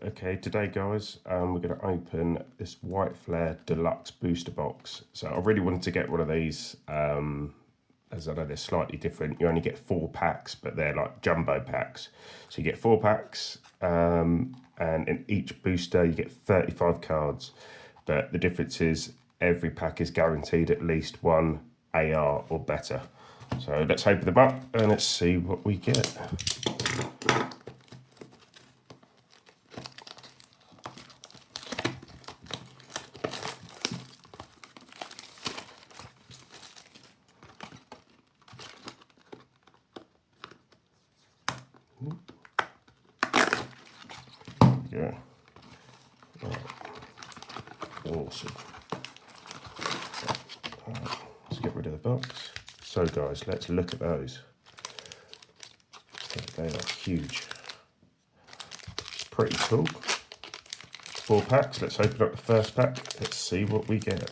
Okay, today guys, we're going to open this White Flare Deluxe booster box. So I really wanted to get one of these, as I know they're slightly different. You only get 4 packs, but they're like jumbo packs. So you get 4 packs, and in each booster you get 35 cards. But the difference is every pack is guaranteed at least 1 AR or better. So let's open them up and let's see what we get. Yeah. Right. Awesome. Right. Let's get rid of the box. So guys, let's look at those. They are huge. Pretty cool. 4 packs. Let's open up the first pack. Let's see what we get.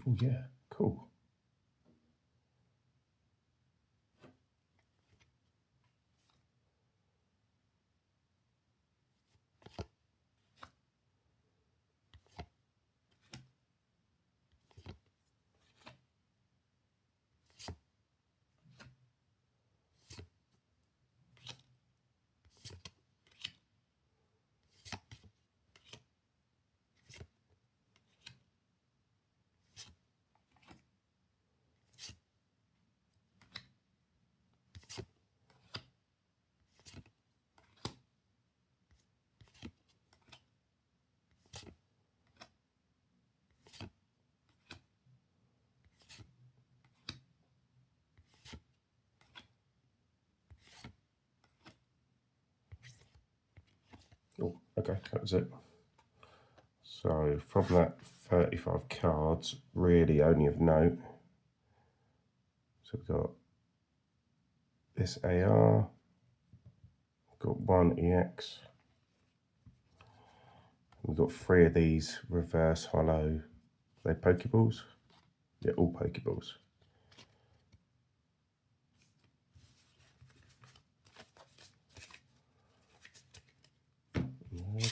Oh yeah, cool. Oh, okay, that was it. So from that 35 cards, really only of note. So we've got this AR, we've got 1 EX, we've got 3 of these reverse hollow, they're Pokeballs? Yeah, all Pokeballs.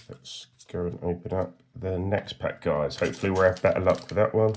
Let's go and open up the next pack, guys. Hopefully we'll have better luck with that one.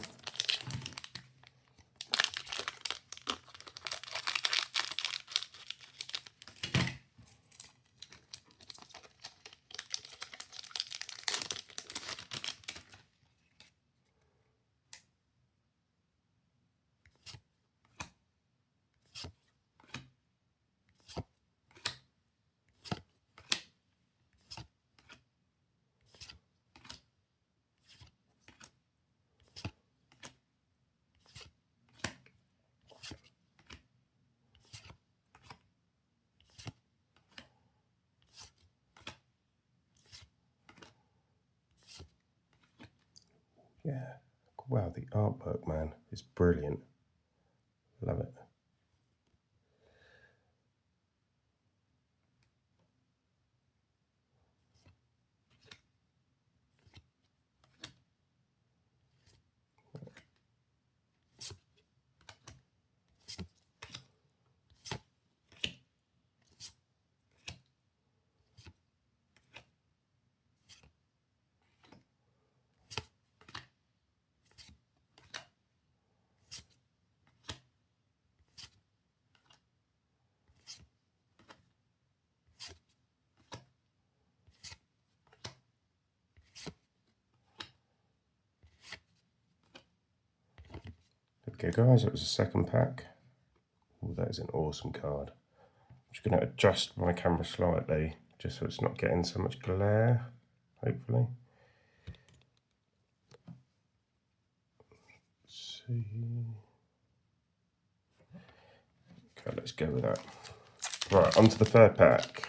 Yeah, wow, the artwork, man, is brilliant. Love it. Okay guys, that was the second pack. Oh, that is an awesome card. I'm just going to adjust my camera slightly, just so it's not getting so much glare, hopefully. Let's see. Okay, let's go with that. Right, onto the third pack.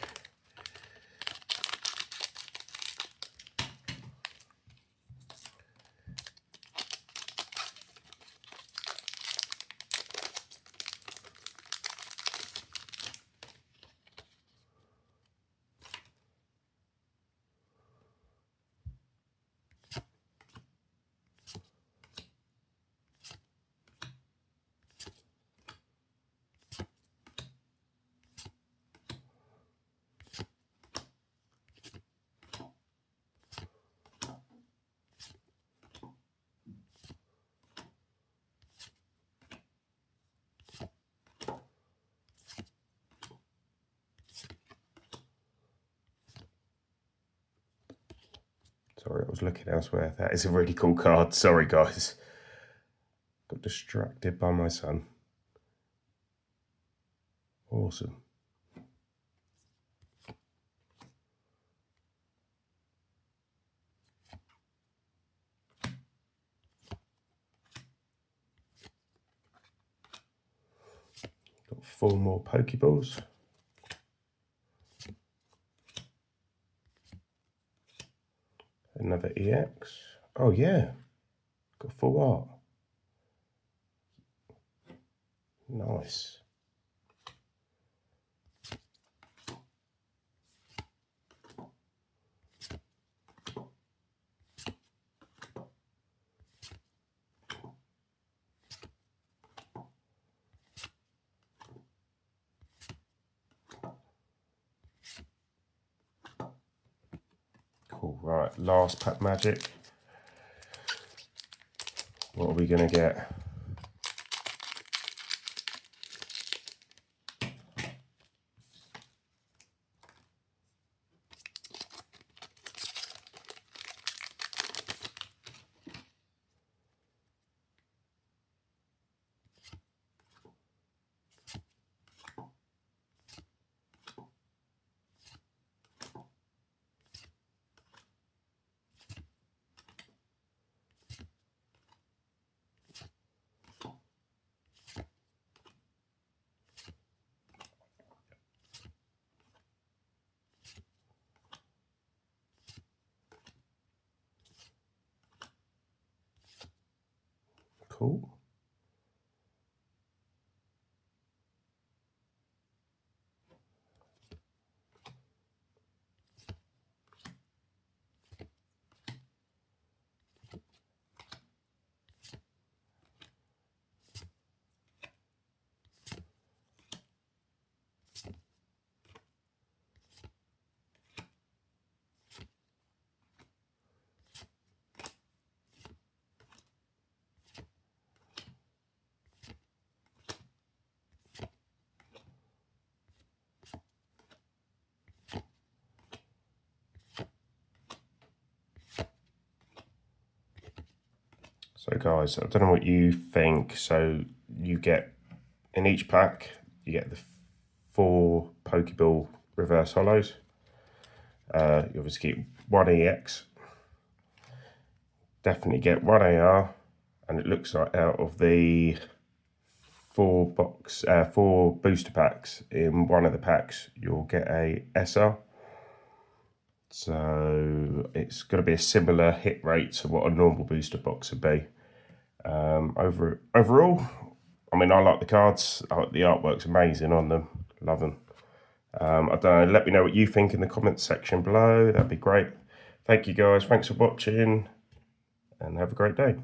Sorry, I was looking elsewhere. That is a really cool card. Sorry, guys. Got distracted by my son. Awesome. Got 4 more Pokeballs. Another EX. Oh yeah, got full art. Nice. Cool, right, last pack magic. What are we gonna get? Cool. So guys, I don't know what you think. So you get, in each pack, you get the 4 Pokeball reverse hollows. You obviously get 1 EX. Definitely get 1 AR. And it looks like out of the 4 booster packs, in one of the packs, you'll get a SR. So it's going to be a similar hit rate to what a normal booster box would be. Overall, I mean, I like the cards. The artwork's amazing on them. Love them. I don't know, let me know what you think in the comments section below. That'd be great. Thank you guys. Thanks for watching and have a great day.